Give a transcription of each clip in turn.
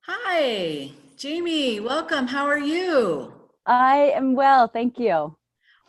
Hi, Jamie, welcome. How are you? I am well, thank you.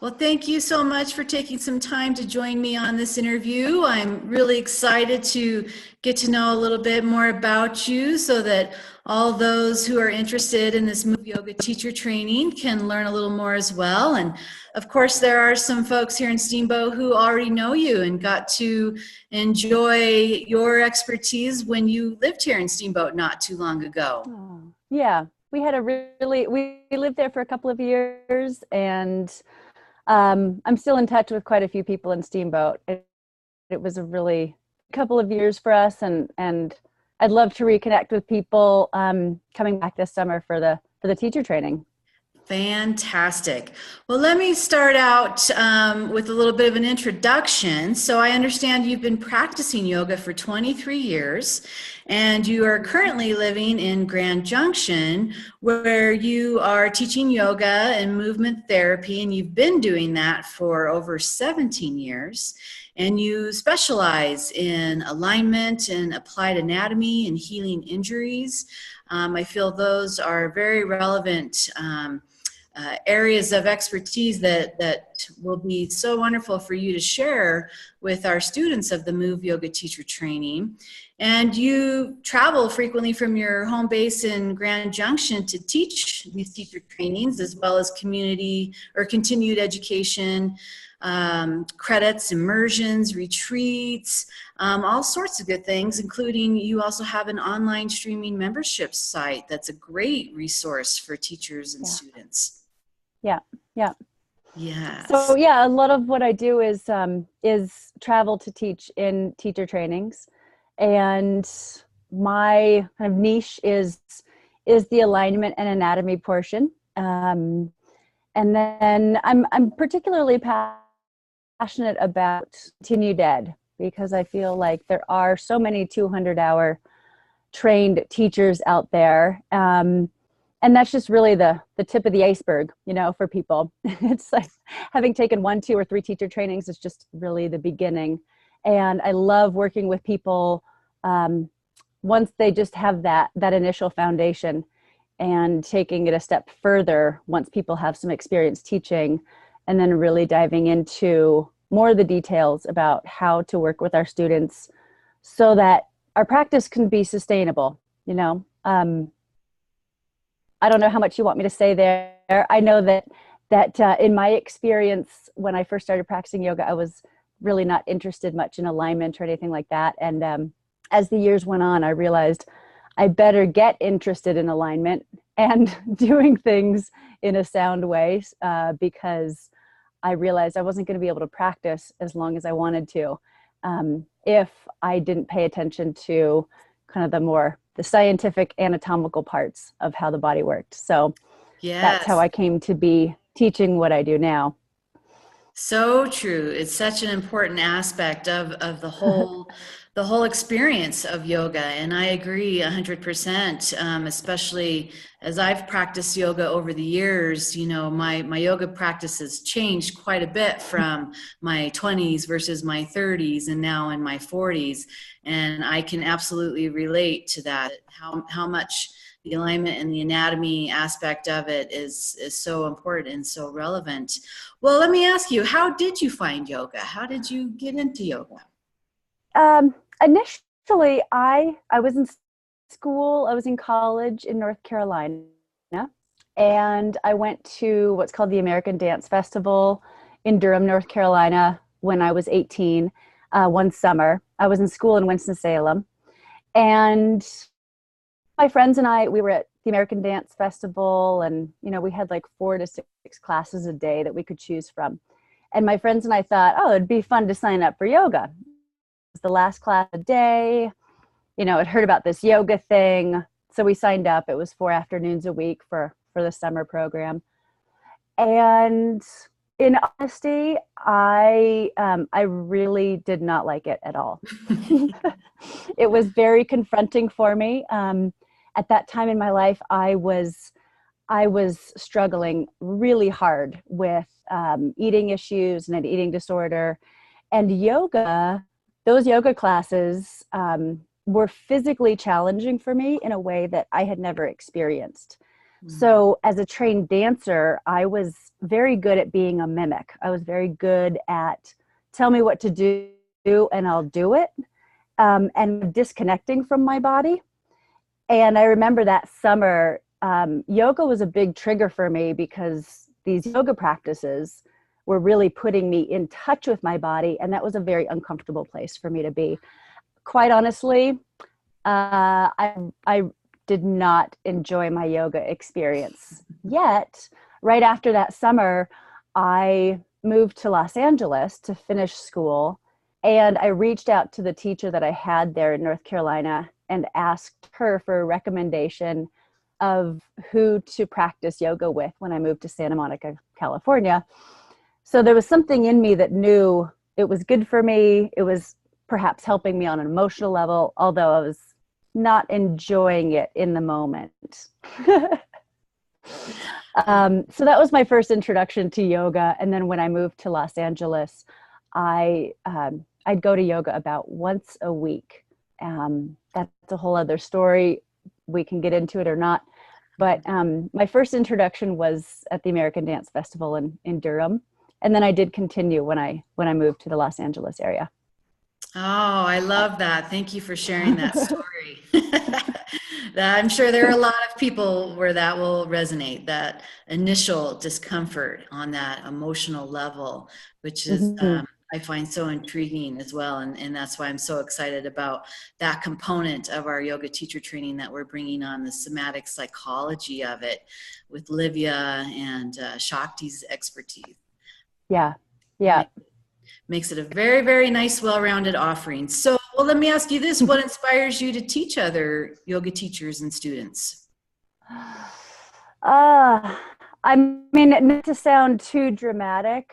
Well, thank you so much for taking some time to join me on this interview. I'm really excited to get to know a little bit more about you so that all those who are interested in this Move Yoga teacher training can learn a little more as well. And of course, there are some folks here in Steamboat who already know you and got to enjoy your expertise when you lived here in Steamboat not too long ago. Oh, yeah, we had a really we lived there for a couple of years, and I'm still in touch with quite a few people in Steamboat. It was a really couple of years for us, and I'd love to reconnect with people coming back this summer for the teacher training. Fantastic. Well, let me start out with a little bit of an introduction. So, I understand you've been practicing yoga for 23 years, and you are currently living in Grand Junction, where you are teaching yoga and movement therapy, and you've been doing that for over 17 years. And you specialize in alignment and applied anatomy and healing injuries. I feel those are very relevant. Areas of expertise that will be so wonderful for you to share with our students of the Move Yoga teacher training. And you travel frequently from your home base in Grand Junction to teach these teacher trainings, as well as community or continued education credits, immersions, retreats, all sorts of good things, including you also have an online streaming membership site that's a great resource for teachers and Yeah, students. yeah, yeah. So Yes. yeah, a lot of what I do is travel to teach in teacher trainings, and my kind of niche is the alignment and anatomy portion. And then I'm particularly passionate about Continue Dead because I feel like there are so many 200-hour trained teachers out there. And that's just really the tip of the iceberg, for people. It's like having taken one, two, or three teacher trainings is just really the beginning. And I love working with people um, once they just have that initial foundation and taking it a step further once people have some experience teaching, and then really diving into more of the details about how to work with our students so that our practice can be sustainable. I don't know how much you want me to say there. I know that in my experience, when I first started practicing yoga, I was really not interested much in alignment or anything like that. And as the years went on, I realized I better get interested in alignment and doing things in a sound way, because I realized I wasn't going to be able to practice as long as I wanted to if I didn't pay attention to kind of the scientific anatomical parts of how the body worked. So that's how Yes. I came to be teaching what I do now. So true. It's such an important aspect of the whole experience of yoga. And I agree 100%, especially as I've practiced yoga over the years. My yoga practice has changed quite a bit from my 20s versus my 30s and now in my 40s. And I can absolutely relate to that, how much the alignment and the anatomy aspect of it is so important and so relevant. Well, let me ask you, how did you find yoga? How did you get into yoga? Initially, I was in school. I was in college in North Carolina, and I went to what's called the American Dance Festival in Durham, North Carolina, when I was 18. One summer, I was in school in Winston-Salem, and my friends and I, we were at the American Dance Festival, and we had like 4 to 6 classes a day that we could choose from. And my friends and I thought, oh, it'd be fun to sign up for yoga. It was the last class of the day. I'd heard about this yoga thing, so we signed up. It was 4 afternoons a week for the summer program. And in honesty, I really did not like it at all. It was very confronting for me. At that time in my life, I was struggling really hard with eating issues and an eating disorder. And yoga, those yoga classes, were physically challenging for me in a way that I had never experienced. Mm. So as a trained dancer, I was very good at being a mimic. I was very good at tell me what to do and I'll do it, and disconnecting from my body. And I remember that summer, yoga was a big trigger for me because these yoga practices were really putting me in touch with my body. And that was a very uncomfortable place for me to be. Quite honestly, I did not enjoy my yoga experience. Yet, right after that summer, I moved to Los Angeles to finish school. And I reached out to the teacher that I had there in North Carolina and asked her for a recommendation of who to practice yoga with when I moved to Santa Monica, California. So there was something in me that knew it was good for me. It was perhaps helping me on an emotional level, although I was not enjoying it in the moment. So that was my first introduction to yoga. And then when I moved to Los Angeles, I'd go to yoga about once a week. That's a whole other story. We can get into it or not. But my first introduction was at the American Dance Festival in Durham. And then I did continue when I moved to the Los Angeles area. Oh, I love that. Thank you for sharing that story. I'm sure there are a lot of people where that will resonate, that initial discomfort on that emotional level, which is, Mm-hmm. I find so intriguing as well. And that's why I'm so excited about that component of our yoga teacher training that we're bringing on, the somatic psychology of it with Livia and Shakti's expertise. Yeah. Yeah. Makes it a very, very nice, well-rounded offering. So, well, let me ask you this. What inspires you to teach other yoga teachers and students? I mean, not to sound too dramatic,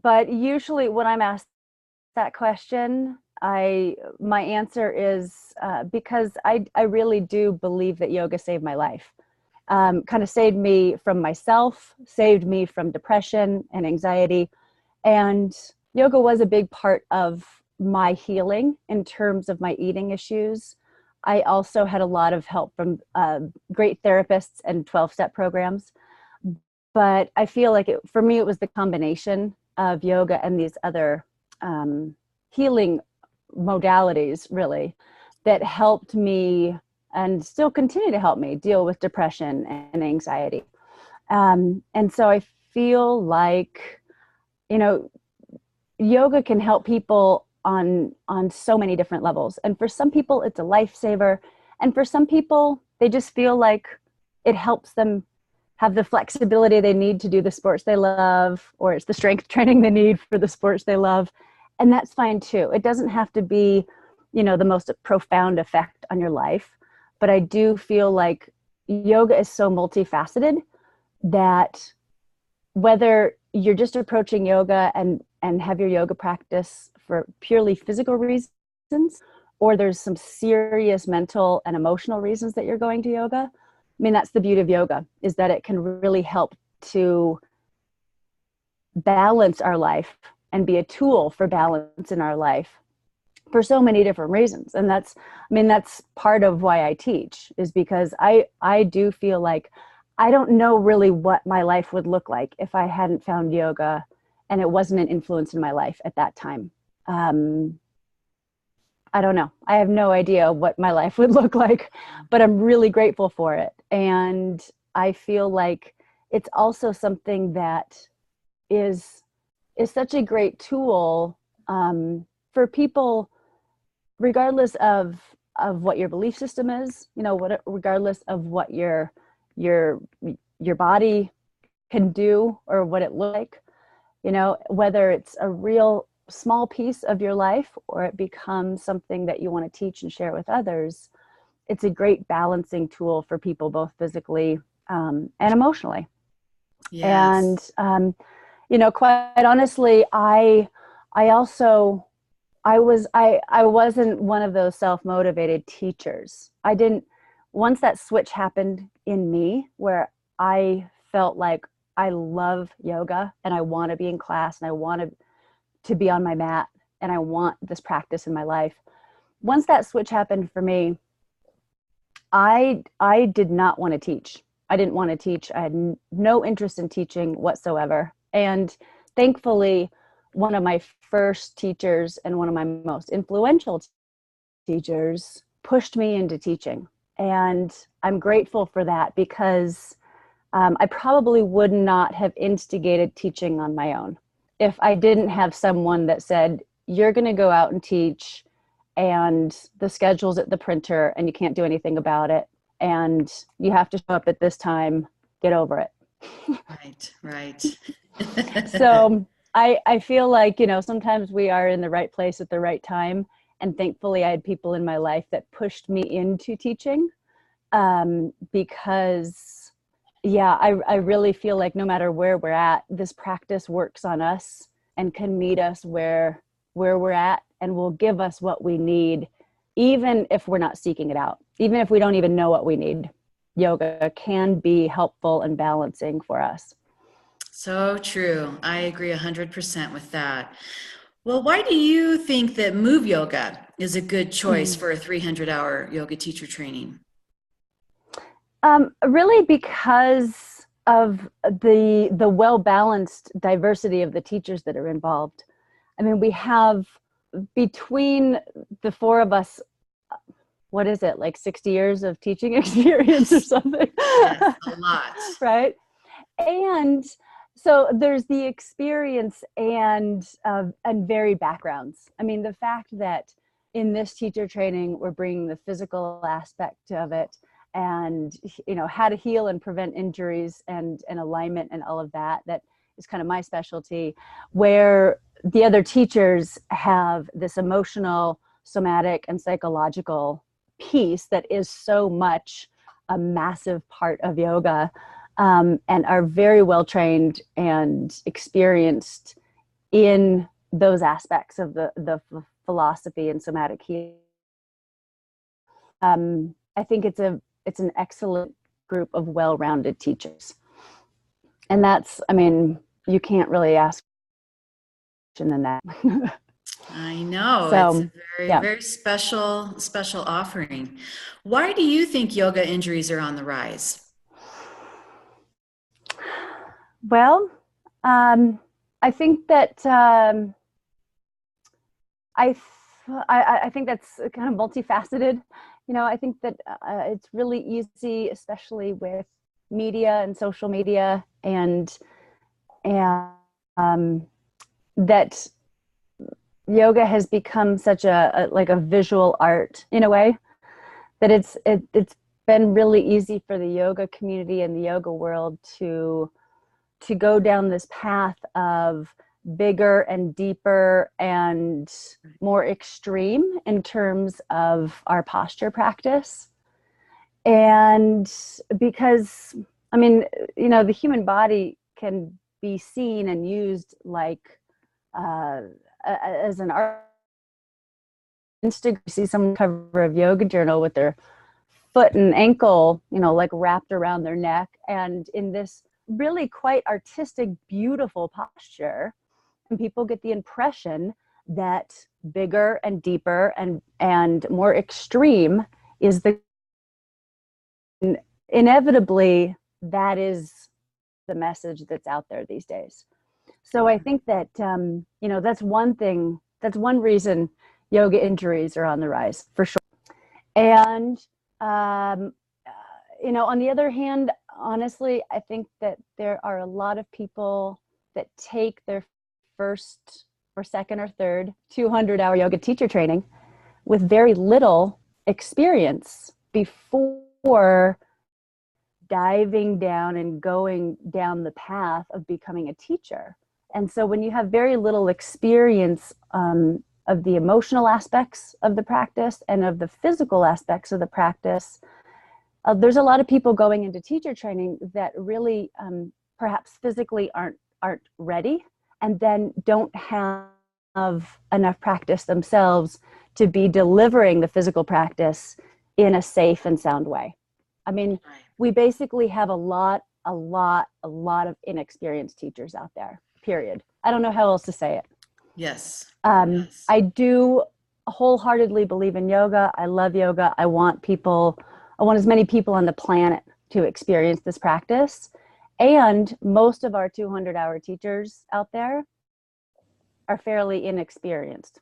but usually when I'm asked that question, my answer is because I really do believe that yoga saved my life. Kind of saved me from myself, saved me from depression and anxiety. And yoga was a big part of my healing in terms of my eating issues. I also had a lot of help from great therapists and 12-step programs. But I feel like for me, it was the combination of yoga and these other healing modalities, really, that helped me and still continue to help me deal with depression and anxiety. And so I feel like, yoga can help people on so many different levels. And for some people, it's a lifesaver. And for some people, they just feel like it helps them have the flexibility they need to do the sports they love, or it's the strength training they need for the sports they love. And that's fine too. It doesn't have to be, the most profound effect on your life. But I do feel like yoga is so multifaceted that whether you're just approaching yoga and have your yoga practice for purely physical reasons, or there's some serious mental and emotional reasons that you're going to yoga, I mean, that's the beauty of yoga, is that it can really help to balance our life and be a tool for balance in our life for so many different reasons. And that's part of why I teach, is because I do feel like I don't know really what my life would look like if I hadn't found yoga and it wasn't an influence in my life at that time. I don't know. I have no idea what my life would look like, but I'm really grateful for it. And I feel like it's also something that is such a great tool for people, regardless of what your belief system is, regardless of what your body can do or what it looks like, whether it's a real small piece of your life or it becomes something that you want to teach and share with others. It's a great balancing tool for people, both physically and emotionally. Yes. And quite honestly, I wasn't one of those self-motivated teachers. Once that switch happened in me, where I felt like I love yoga and I want to be in class and I want to be on my mat and I want this practice in my life, once that switch happened for me, I did not want to teach. I didn't want to teach. I had no interest in teaching whatsoever. And thankfully, one of my first teachers and one of my most influential teachers pushed me into teaching. And I'm grateful for that, because I probably would not have instigated teaching on my own if I didn't have someone that said, you're going to go out and teach, and the schedule's at the printer and you can't do anything about it, and you have to show up at this time, get over it. Right. So I feel like, sometimes we are in the right place at the right time. And thankfully I had people in my life that pushed me into teaching, because I really feel like no matter where we're at, this practice works on us and can meet us where we're at, and will give us what we need, even if we're not seeking it out, even if we don't even know what we need. Yoga can be helpful and balancing for us. So true. I agree 100% with that. Well, why do you think that Move Yoga is a good choice for a 300-hour yoga teacher training? Really because of the well-balanced diversity of the teachers that are involved. I mean, we have, between the four of us, what is it, like 60 years of teaching experience or something? Yes, a lot. Right? And so there's the experience and varied backgrounds. I mean, the fact that in this teacher training, we're bringing the physical aspect of it, and how to heal and prevent injuries and alignment and all of that is kind of my specialty, where the other teachers have this emotional, somatic, and psychological piece that is so much a massive part of yoga, and are very well trained and experienced in those aspects of the philosophy and somatic healing. I think it's an excellent group of well-rounded teachers. And that's, I mean, you can't really ask than that. I know. So, It's a very special offering. Why do you think yoga injuries are on the rise? Well, I think that I think that's kind of multifaceted. I think that it's really easy, especially with media and social media, and that yoga has become such a visual art in a way, that it's been really easy for the yoga community and the yoga world to go down this path of bigger and deeper and more extreme in terms of our posture practice. And because, I mean, the human body can be seen and used like as an art. Instagram, you see some cover of Yoga Journal with their foot and ankle, like wrapped around their neck, and in this really quite artistic, beautiful posture. And people get the impression that bigger and deeper and more extreme is the, inevitably, that is the message that's out there these days. So I think that, that's one thing, that's one reason yoga injuries are on the rise, for sure. And, on the other hand, honestly, I think that there are a lot of people that take their first or second or third 200-hour yoga teacher training with very little experience before diving down and going down the path of becoming a teacher. And so when you have very little experience of the emotional aspects of the practice and of the physical aspects of the practice, there's a lot of people going into teacher training that really perhaps physically aren't ready, and then don't have enough practice themselves to be delivering the physical practice in a safe and sound way. I mean, we basically have a lot of inexperienced teachers out there, period. I don't know how else to say it. Yes. I do wholeheartedly believe in yoga. I love yoga. I want as many people on the planet to experience this practice. And most of our 200-hour teachers out there are fairly inexperienced.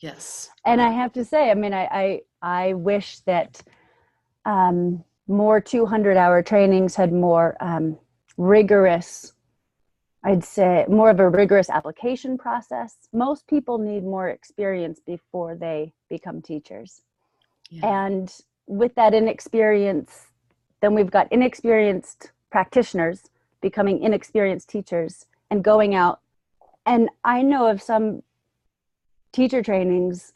Yes. And I have to say, I mean, I wish that more 200-hour trainings had more rigorous, I'd say more of a rigorous application process. Most people need more experience before they become teachers. Yeah. And with that inexperience, then we've got inexperienced practitioners becoming inexperienced teachers and going out. And I know of some teacher trainings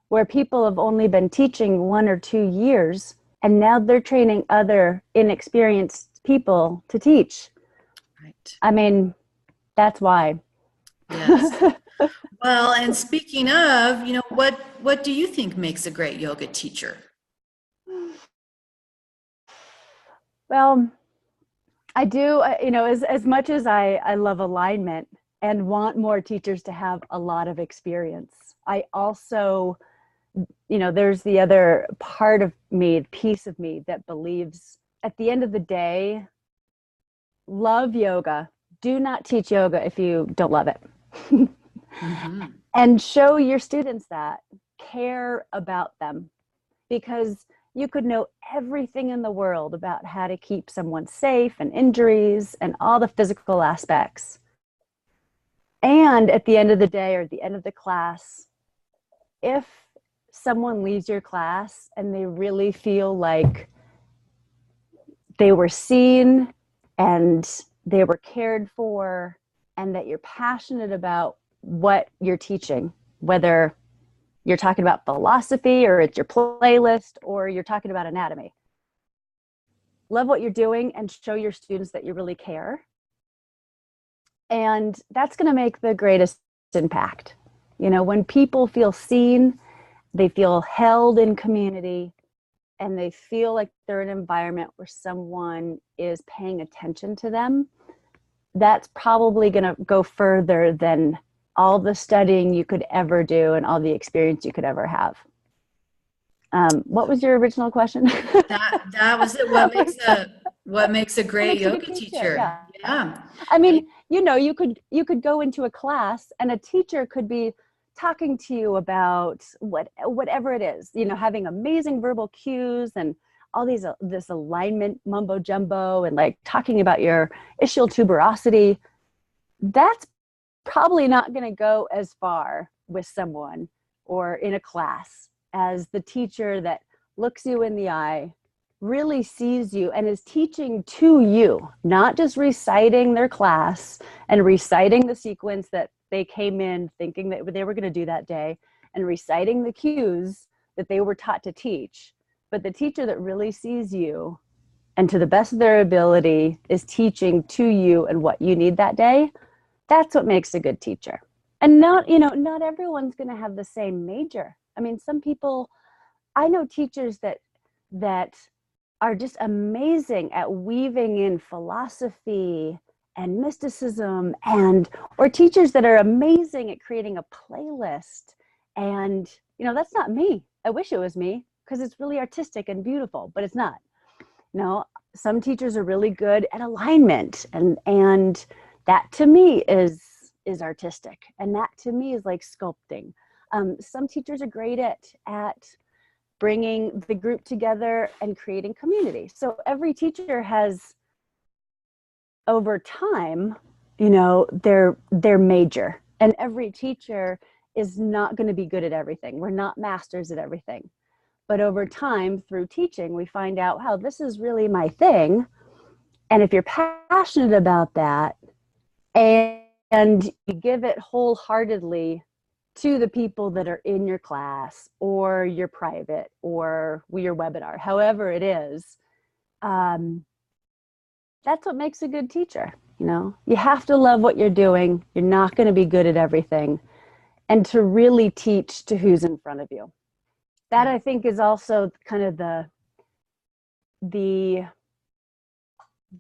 where people have only been teaching 1 or 2 years, and now they're training other inexperienced people to teach. Right. I mean, that's why. Yes. Well, and speaking of, what do you think makes a great yoga teacher? Well, I do, as much as I love alignment and want more teachers to have a lot of experience, I also, there's the other part of me, piece of me that believes at the end of the day, love yoga. Do not teach yoga if you don't love it. Mm-hmm. And show your students that. Care about them. Because you could know everything in the world about how to keep someone safe and injuries and all the physical aspects. And at the end of the day or at the end of the class, if someone leaves your class and they really feel like they were seen and they were cared for and that you're passionate about what you're teaching, whether you're talking about philosophy or it's your playlist or you're talking about anatomy. Love what you're doing and show your students that you really care. And that's going to make the greatest impact. When people feel seen, they feel held in community, and they feel like they're in an environment where someone is paying attention to them, that's probably going to go further than all the studying you could ever do and all the experience you could ever have. What was your original question? That was it. What makes a great yoga teacher? Yeah. I mean, you could go into a class and a teacher could be talking to you about whatever it is, having amazing verbal cues and all this alignment mumbo jumbo and like talking about your ischial tuberosity. That's probably not going to go as far with someone or in a class as the teacher that looks you in the eye, really sees you and is teaching to you, not just reciting their class and reciting the sequence that they came in thinking that they were going to do that day and reciting the cues that they were taught to teach, but the teacher that really sees you and to the best of their ability is teaching to you and what you need that day. That's what makes a good teacher. And not everyone's going to have the same major. I mean, some people, I know teachers that are just amazing at weaving in philosophy and mysticism or teachers that are amazing at creating a playlist. And, that's not me. I wish it was me because it's really artistic and beautiful, but it's not. Some teachers are really good at alignment and that to me is artistic. And that to me is like sculpting. Some teachers are great at bringing the group together and creating community. So every teacher has, over time, their major. And every teacher is not going to be good at everything. We're not masters at everything. But over time, through teaching, we find out, wow, this is really my thing. And if you're passionate about that and you give it wholeheartedly to the people that are in your class or your private or your webinar, however it is, that's what makes a good teacher. You have to love what you're doing. You're not going to be good at everything. And to really teach to who's in front of you. That I think is also kind of the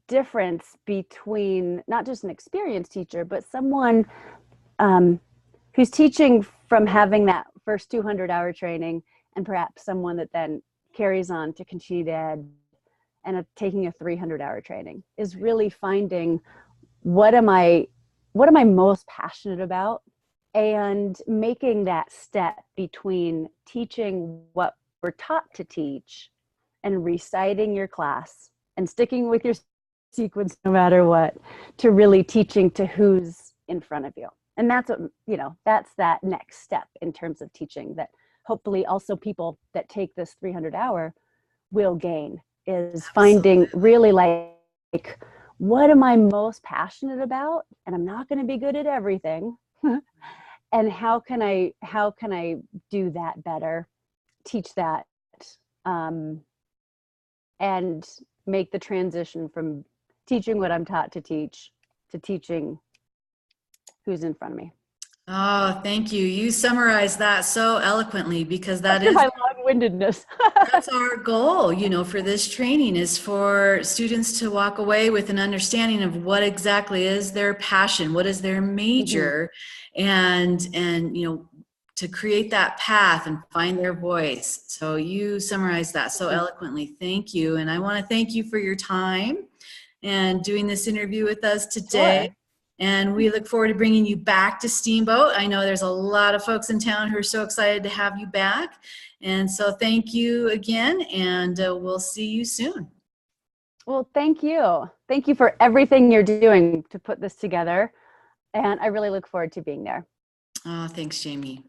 difference between not just an experienced teacher, but someone who's teaching from having that first 200-hour training, and perhaps someone that then carries on to continue ed and taking a 300-hour training, is really finding what am I most passionate about, and making that step between teaching what we're taught to teach and reciting your class and sticking with your sequence no matter what, to really teaching to who's in front of you. And that's what, that's that next step in terms of teaching that hopefully also people that take this 300-hour will gain, is finding really like, what am I most passionate about? And I'm not going to be good at everything. And how can I do that better, teach that, and make the transition from teaching what I'm taught to teach to teaching who's in front of me. Oh, thank you. You summarized that so eloquently, because that After is my long-windedness. that's our goal, for this training, is for students to walk away with an understanding of what exactly is their passion, what is their major, and to create that path and find their voice. So you summarized that so eloquently. Thank you. And I want to thank you for your time and doing this interview with us today. Sure. And we look forward to bringing you back to Steamboat. I know there's a lot of folks in town who are so excited to have you back. And so thank you again, and we'll see you soon. Well, thank you. Thank you for everything you're doing to put this together. And I really look forward to being there. Oh, thanks, Jamie.